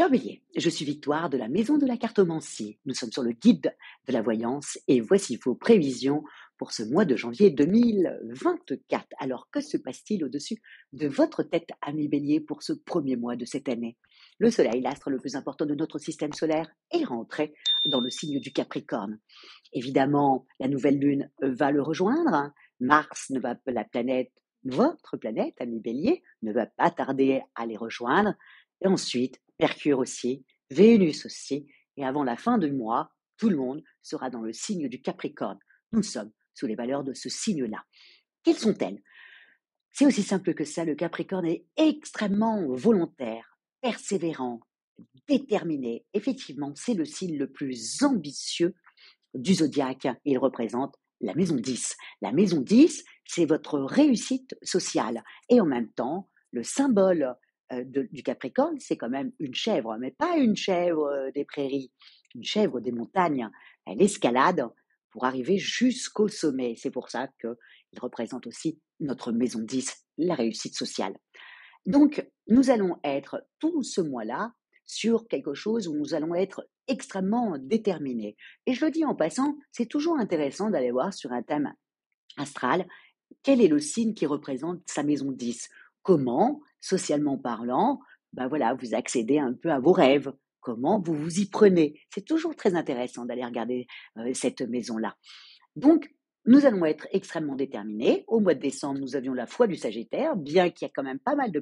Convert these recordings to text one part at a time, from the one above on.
Cher Bélier, je suis Victoire de la Maison de la Cartomancie. Nous sommes sur le guide de la voyance et voici vos prévisions pour ce mois de janvier 2024. Alors, que se passe-t-il au-dessus de votre tête, ami Bélier, pour ce premier mois de cette année? Le Soleil, l'astre le plus important de notre système solaire, est rentré dans le signe du Capricorne. Évidemment, la nouvelle lune va le rejoindre. Mars ne va pas, votre planète, ami Bélier, ne va pas tarder à les rejoindre. Et ensuite, Mercure aussi, Vénus aussi, et avant la fin du mois, tout le monde sera dans le signe du Capricorne. Nous sommes sous les valeurs de ce signe-là. Quelles sont-elles? C'est aussi simple que ça, le Capricorne est extrêmement volontaire, persévérant, déterminé. Effectivement, c'est le signe le plus ambitieux du zodiaque. Il représente la maison 10. La maison 10, c'est votre réussite sociale. Et en même temps, le symbole du Capricorne, c'est quand même une chèvre, mais pas une chèvre des prairies, une chèvre des montagnes. Elle escalade pour arriver jusqu'au sommet. C'est pour ça qu'il représente aussi notre maison 10, la réussite sociale. Donc, nous allons être tout ce mois-là sur quelque chose où nous allons être extrêmement déterminés. Et je le dis en passant, c'est toujours intéressant d'aller voir sur un thème astral quel est le signe qui représente sa maison 10. Comment, socialement parlant, voilà, vous accédez un peu à vos rêves. Comment vous vous y prenez. C'est toujours très intéressant d'aller regarder cette maison-là. Donc, nous allons être extrêmement déterminés. Au mois de décembre, nous avions la foi du Sagittaire, bien qu'il y a quand même pas mal de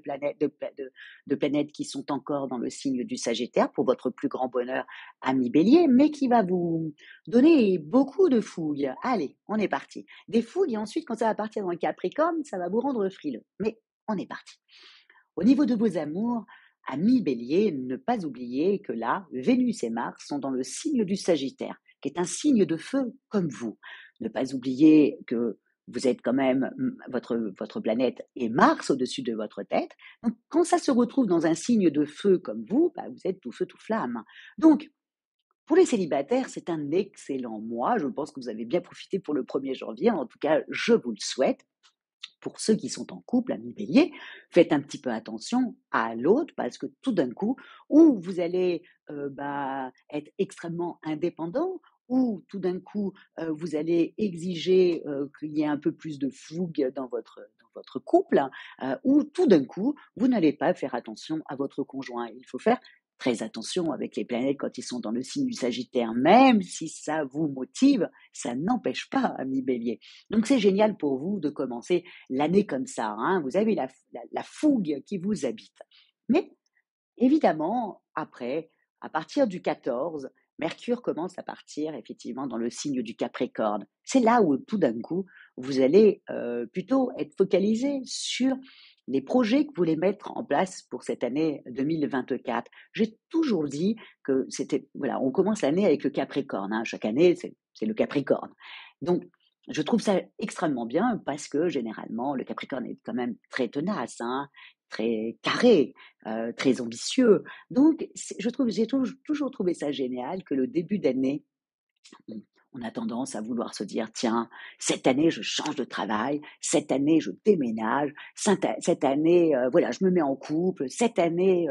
planètes qui sont encore dans le signe du Sagittaire, pour votre plus grand bonheur, ami Bélier, mais qui va vous donner beaucoup de fouilles. Allez, on est parti. Des fouilles, et ensuite, quand ça va partir dans le Capricorne, ça va vous rendre frileux. Mais on est parti. Au niveau de vos amours, ami Bélier, ne pas oublier que là, Vénus et Mars sont dans le signe du Sagittaire, qui est un signe de feu comme vous. Ne pas oublier que vous êtes quand même, votre planète est Mars au-dessus de votre tête. Donc, quand ça se retrouve dans un signe de feu comme vous êtes tout feu, tout flamme. Donc, pour les célibataires, c'est un excellent mois. Je pense que vous avez bien profité pour le 1er janvier. En tout cas, je vous le souhaite. Pour ceux qui sont en couple, amis Bélier, faites un petit peu attention à l'autre parce que tout d'un coup, ou vous allez être extrêmement indépendant, ou tout d'un coup, vous allez exiger qu'il y ait un peu plus de fougue dans votre couple, ou tout d'un coup, vous n'allez pas faire attention à votre conjoint. Il faut faire très attention avec les planètes quand ils sont dans le signe du Sagittaire, même si ça vous motive, ça n'empêche pas, ami Bélier. Donc c'est génial pour vous de commencer l'année comme ça, hein. Vous avez la fougue qui vous habite. Mais évidemment, après, à partir du 14, Mercure commence à partir effectivement dans le signe du Capricorne. C'est là où tout d'un coup, vous allez plutôt être focalisé sur les projets que vous voulez mettre en place pour cette année 2024. J'ai toujours dit que voilà, on commence l'année avec le Capricorne, hein. Chaque année, c'est le Capricorne. Donc, je trouve ça extrêmement bien parce que généralement, le Capricorne est quand même très tenace, hein, très carré, très ambitieux. Donc, j'ai toujours trouvé ça génial que le début d'année, on a tendance à vouloir se dire, tiens, cette année, je change de travail, cette année, je déménage, cette année, voilà, je me mets en couple, cette année,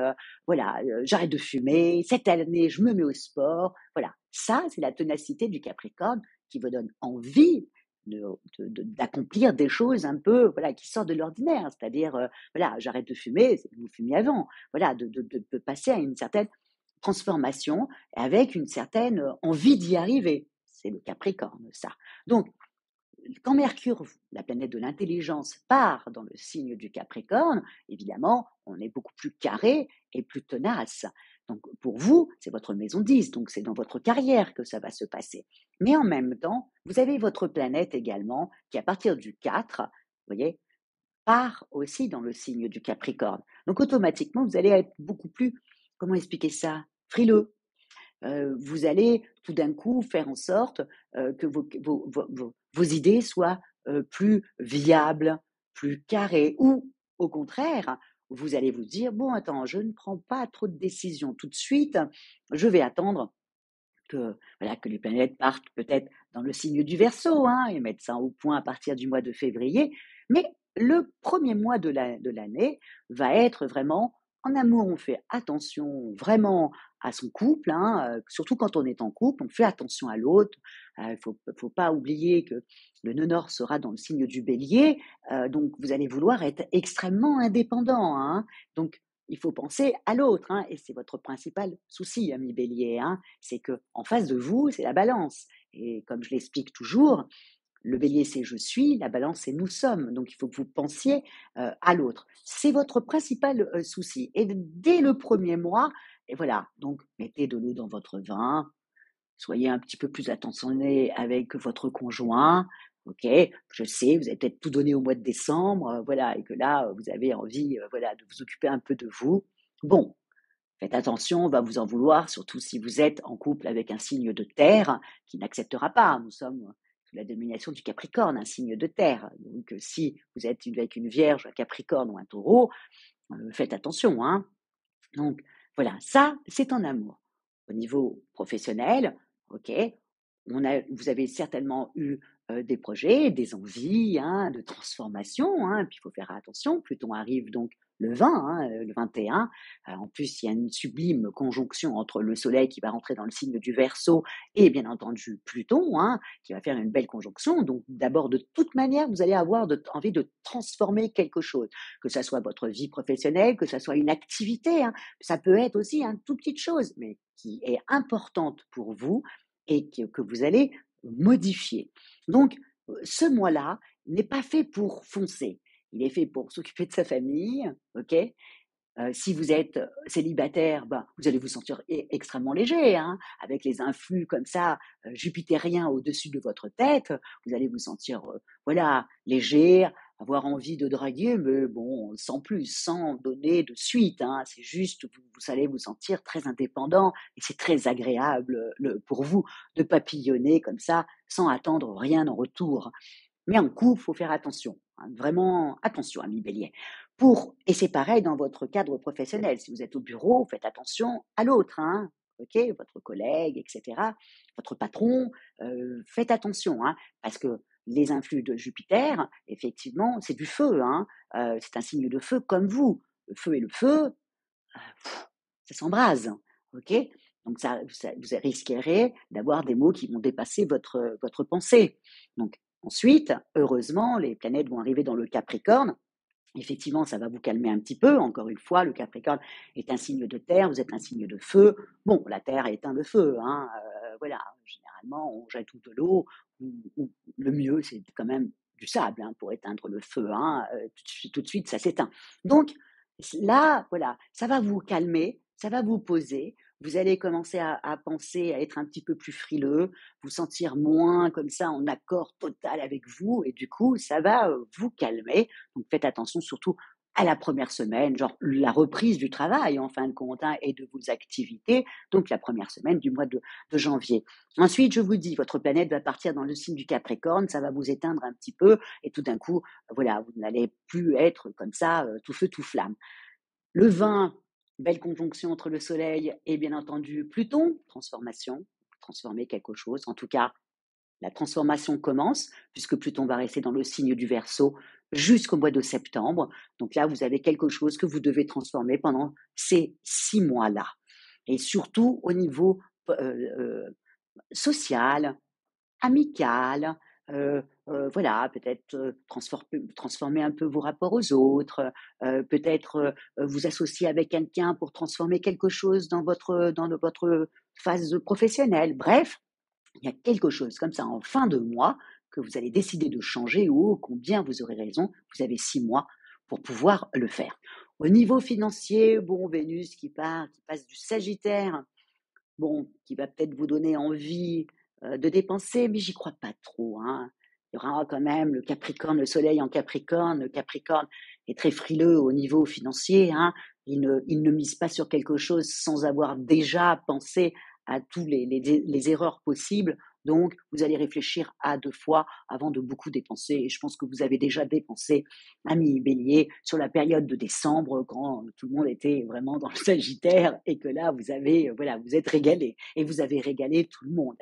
voilà, j'arrête de fumer, cette année, je me mets au sport. Voilà, ça, c'est la ténacité du Capricorne qui vous donne envie d'accomplir des choses un peu, voilà, qui sortent de l'ordinaire. C'est-à-dire, voilà, j'arrête de fumer, c'est que vous fumiez avant. Voilà, de passer à une certaine transformation avec une certaine envie d'y arriver. C'est le Capricorne, ça. Donc, quand Mercure, la planète de l'intelligence, part dans le signe du Capricorne, évidemment, on est beaucoup plus carré et plus tenace. Donc, pour vous, c'est votre maison 10, donc c'est dans votre carrière que ça va se passer. Mais en même temps, vous avez votre planète également qui, à partir du 4, vous voyez, part aussi dans le signe du Capricorne. Donc, automatiquement, vous allez être beaucoup plus, comment expliquer ça, frileux. Vous allez tout d'un coup faire en sorte que vos idées soient plus viables, plus carrées, ou au contraire, vous allez vous dire, bon, attends, je ne prends pas trop de décisions tout de suite, je vais attendre voilà, que les planètes partent peut-être dans le signe du Verseau, hein, et mettre ça au point à partir du mois de février. Mais le premier mois de l'année va être vraiment en amour, on fait attention vraiment à son couple, hein, surtout quand on est en couple, on fait attention à l'autre. Faut pas oublier que le nœud nord sera dans le signe du Bélier, donc vous allez vouloir être extrêmement indépendant, hein. Donc il faut penser à l'autre, hein, et c'est votre principal souci, ami Bélier, hein. C'est que en face de vous, c'est la Balance et comme je l'explique toujours, le Bélier, c'est «je suis», la Balance, c'est «nous sommes». Donc il faut que vous pensiez, à l'autre. C'est votre principal, souci et dès le premier mois et voilà, donc mettez de l'eau dans votre vin, soyez un petit peu plus attentionné avec votre conjoint. OK, je sais, vous avez peut-être tout donné au mois de décembre, voilà et que là, vous avez envie, voilà, de vous occuper un peu de vous. Bon, faites attention, on va vous en vouloir, surtout si vous êtes en couple avec un signe de terre qui n'acceptera pas. Nous sommes sous la domination du Capricorne, un signe de terre. Donc, si vous êtes avec une Vierge, un Capricorne ou un Taureau, faites attention, hein. Donc, voilà, ça, c'est en amour. Au niveau professionnel, OK, vous avez certainement eu des projets, des envies hein, de transformation, hein, puis il faut faire attention. Pluton arrive donc le 20, hein, le 21. En plus, il y a une sublime conjonction entre le Soleil qui va rentrer dans le signe du Verseau et bien entendu Pluton, hein, qui va faire une belle conjonction. Donc, d'abord, de toute manière, vous allez avoir envie de transformer quelque chose, que ça soit votre vie professionnelle, que ça soit une activité. Hein. Ça peut être aussi une toute petite chose, mais qui est importante pour vous et que vous allez modifier. Donc, ce mois-là n'est pas fait pour foncer. Il est fait pour s'occuper de sa famille, ok. Si vous êtes célibataire, ben, vous allez vous sentir extrêmement léger, hein, avec les influx comme ça jupitériens au-dessus de votre tête. Vous allez vous sentir, voilà, léger, avoir envie de draguer, mais bon, sans plus, sans donner de suite. Hein, c'est juste, vous allez vous sentir très indépendant et c'est très agréable pour vous de papillonner comme ça, sans attendre rien en retour. Mais en couple, il faut faire attention, hein, vraiment attention, ami Bélier. Et c'est pareil dans votre cadre professionnel. Si vous êtes au bureau, faites attention à l'autre, hein, ok, votre collègue, etc., votre patron, faites attention, hein, parce que les influx de Jupiter, effectivement, c'est du feu, hein, c'est un signe de feu comme vous. Le feu et le feu, ça s'embrase, ok. Donc vous risquerez d'avoir des mots qui vont dépasser votre pensée. Donc ensuite, heureusement, les planètes vont arriver dans le Capricorne. Effectivement, ça va vous calmer un petit peu. Encore une fois, le Capricorne est un signe de terre, vous êtes un signe de feu. Bon, la terre éteint le feu, hein. Voilà, généralement, on jette tout de l'eau, ou le mieux, c'est quand même du sable hein, pour éteindre le feu. Hein. Tout de suite, ça s'éteint. Donc là, voilà, ça va vous calmer, ça va vous poser. Vous allez commencer à penser, à être un petit peu plus frileux, vous sentir moins comme ça en accord total avec vous, et du coup, ça va vous calmer. Donc faites attention surtout à la première semaine, genre la reprise du travail en fin de compte hein, et de vos activités, donc la première semaine du mois de janvier. Ensuite, je vous dis, votre planète va partir dans le signe du Capricorne, ça va vous éteindre un petit peu et tout d'un coup, voilà, vous n'allez plus être comme ça, tout feu, tout flamme. Le 20, belle conjonction entre le Soleil et bien entendu Pluton, transformation, transformer quelque chose. En tout cas, la transformation commence puisque Pluton va rester dans le signe du Verseau jusqu'au mois de septembre. Donc là, vous avez quelque chose que vous devez transformer pendant ces 6 mois-là. Et surtout au niveau social, amical, voilà, peut-être transformer un peu vos rapports aux autres, peut-être vous associer avec quelqu'un pour transformer quelque chose dans votre phase professionnelle. Bref, il y a quelque chose comme ça en fin de mois que vous allez décider de changer ou combien vous aurez raison, vous avez 6 mois pour pouvoir le faire. Au niveau financier, bon, Vénus qui passe du Sagittaire, bon, qui va peut-être vous donner envie de dépenser, mais j'y crois pas trop. Hein. Il y aura quand même le Capricorne, le Soleil en Capricorne. Le Capricorne est très frileux au niveau financier. Hein. Il ne mise pas sur quelque chose sans avoir déjà pensé à tous les erreurs possibles. Donc, vous allez réfléchir à 2 fois avant de beaucoup dépenser. Et je pense que vous avez déjà dépensé, ami Bélier, sur la période de décembre, quand tout le monde était vraiment dans le Sagittaire, et que là, voilà, vous êtes régalé. Et vous avez régalé tout le monde,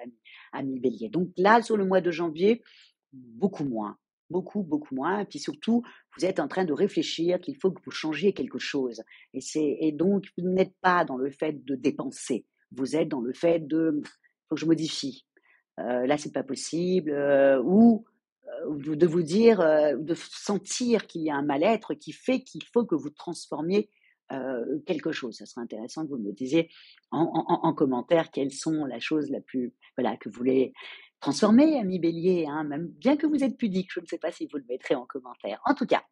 ami Bélier. Donc là, sur le mois de janvier, beaucoup moins. beaucoup, beaucoup moins. Et puis surtout, vous êtes en train de réfléchir qu'il faut que vous changiez quelque chose. Et donc, vous n'êtes pas dans le fait de dépenser. Vous êtes dans le fait de, faut que je modifie. Là, c'est pas possible. De vous dire, de sentir qu'il y a un mal-être qui fait qu'il faut que vous transformiez quelque chose. Ça serait intéressant que vous me disiez en commentaire quelles sont la chose la plus, voilà, que vous voulez transformer, ami Bélier, hein, même bien que vous êtes pudique, je ne sais pas si vous le mettrez en commentaire. En tout cas,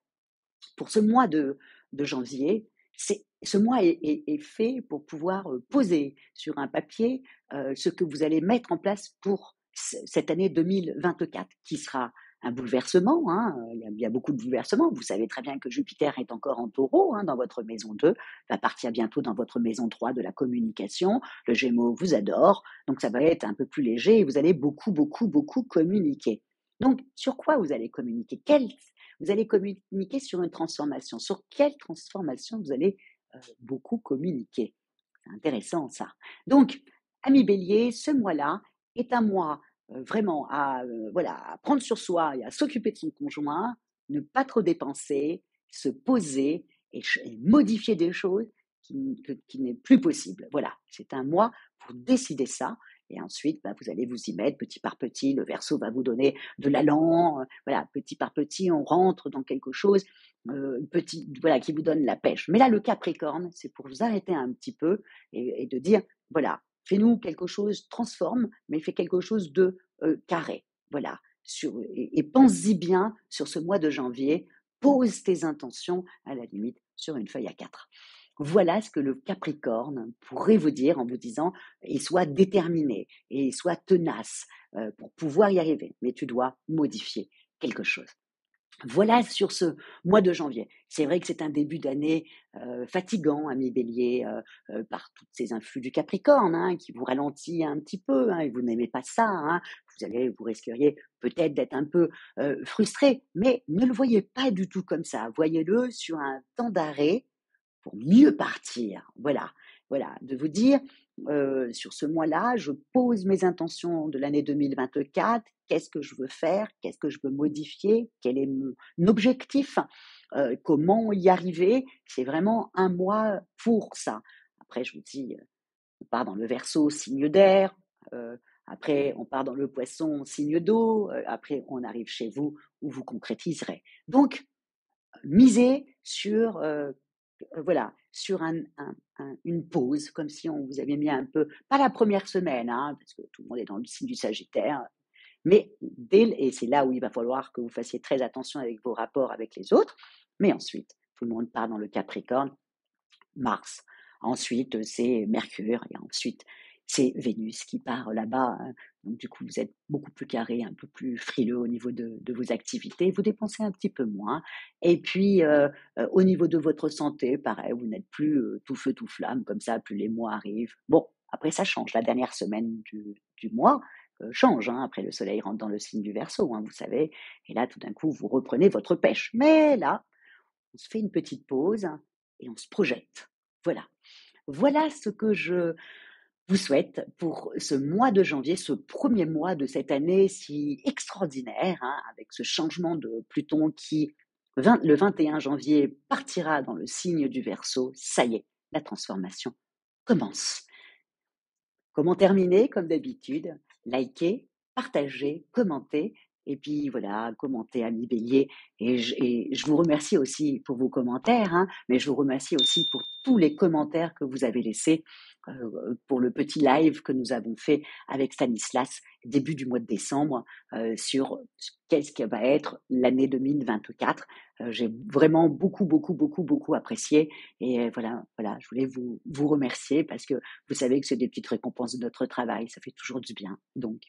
pour ce mois de janvier, ce mois est fait pour pouvoir poser sur un papier ce que vous allez mettre en place pour cette année 2024, qui sera un bouleversement. Hein, il y a beaucoup de bouleversements. Vous savez très bien que Jupiter est encore en taureau, hein, dans votre maison 2, va partir bientôt dans votre maison 3 de la communication. Le Gémeaux vous adore, donc ça va être un peu plus léger et vous allez beaucoup, beaucoup, beaucoup communiquer. Donc, sur quoi vous allez communiquer? Vous allez communiquer sur une transformation. Sur quelle transformation vous allez beaucoup communiquer? C'est intéressant ça. Donc, ami Bélier, ce mois-là est un mois vraiment voilà, à prendre sur soi et à s'occuper de son conjoint, ne pas trop dépenser, se poser et modifier des choses qui n'est plus possible. Voilà, c'est un mois pour décider ça. Et ensuite, vous allez vous y mettre petit par petit. Le Verseau va vous donner de l'allant. Voilà, petit par petit, on rentre dans quelque chose voilà, qui vous donne la pêche. Mais là, le Capricorne, c'est pour vous arrêter un petit peu et de dire, voilà, fais-nous quelque chose, transforme, mais fais quelque chose de carré. Voilà, et pense-y bien sur ce mois de janvier. Pose tes intentions, à la limite, sur une feuille A4. Voilà ce que le Capricorne pourrait vous dire en vous disant, et sois déterminé, et sois tenace pour pouvoir y arriver. Mais tu dois modifier quelque chose. Voilà sur ce mois de janvier. C'est vrai que c'est un début d'année fatigant, ami Bélier, par tous ces influx du Capricorne, hein, qui vous ralentit un petit peu, hein, et vous n'aimez pas ça. Hein. Vous risqueriez peut-être d'être un peu frustré, mais ne le voyez pas du tout comme ça. Voyez-le sur un temps d'arrêt pour mieux partir. Voilà, voilà, de vous dire, sur ce mois-là, je pose mes intentions de l'année 2024. Qu'est-ce que je veux faire? Qu'est-ce que je veux modifier? Quel est mon objectif? Comment y arriver? C'est vraiment un mois pour ça. Après, je vous dis, on part dans le Verseau, signe d'air. Après, on part dans le Poisson, signe d'eau. Après, on arrive chez vous où vous concrétiserez. Donc, misez sur voilà, sur une pause, comme si on vous avait mis un peu, pas la première semaine, hein, parce que tout le monde est dans le signe du Sagittaire, mais et c'est là où il va falloir que vous fassiez très attention avec vos rapports avec les autres, mais ensuite, tout le monde part dans le Capricorne, Mars. Ensuite, c'est Mercure et ensuite, c'est Vénus qui part là-bas. Hein. Donc, du coup, vous êtes beaucoup plus carré, un peu plus frileux au niveau de vos activités. Vous dépensez un petit peu moins. Et puis, au niveau de votre santé, pareil, vous n'êtes plus tout feu, tout flamme, comme ça, plus les mois arrivent. Bon, après, ça change. La dernière semaine du mois change. Hein. Après, le soleil rentre dans le signe du Verseau, hein, vous savez. Et là, tout d'un coup, vous reprenez votre pêche. Mais là, on se fait une petite pause et on se projette. Voilà. Voilà ce que je vous souhaite pour ce mois de janvier, ce premier mois de cette année si extraordinaire, hein, avec ce changement de Pluton qui, le 21 janvier, partira dans le signe du Verseau. Ça y est, la transformation commence. Comment terminer? Comme d'habitude, likez, partagez, commentez. Et puis voilà, commentez, ami Bélier. Et je vous remercie aussi pour vos commentaires, hein, mais je vous remercie aussi pour tous les commentaires que vous avez laissés pour le petit live que nous avons fait avec Stanislas début du mois de décembre sur qu'est-ce que va être l'année 2024. J'ai vraiment beaucoup, beaucoup, beaucoup, beaucoup apprécié. Et voilà, je voulais vous remercier parce que vous savez que c'est des petites récompenses de notre travail, ça fait toujours du bien. Donc,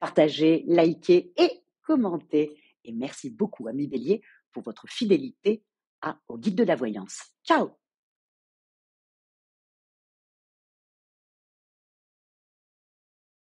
partagez, likez et commentez. Et merci beaucoup, ami Bélier, pour votre fidélité au guide de la voyance. Ciao!